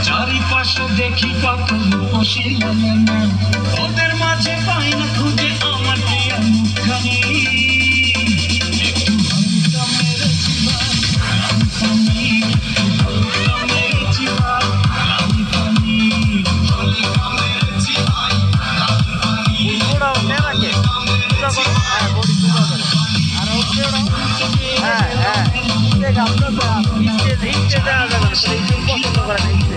চারিপাশে দেখি কত রূপসী লালনা, ওদের মাঝে পাই না খুঁজে আমার প্রিয় মুখখানি। একটু হালকা মেরেছি রামপানি, হালকা মেরেছি রামপানি, হালকা মেরেছি রামপানি। পুরো নেরাকে পুরো করো, হ্যাঁ বডি পুরো করো। আর হচ্ছে হ্যাঁ হ্যাঁ ঠিক আছে, আপনারা হিস্টে দেওয়া যাবে না, সেই পছন্দ করে না।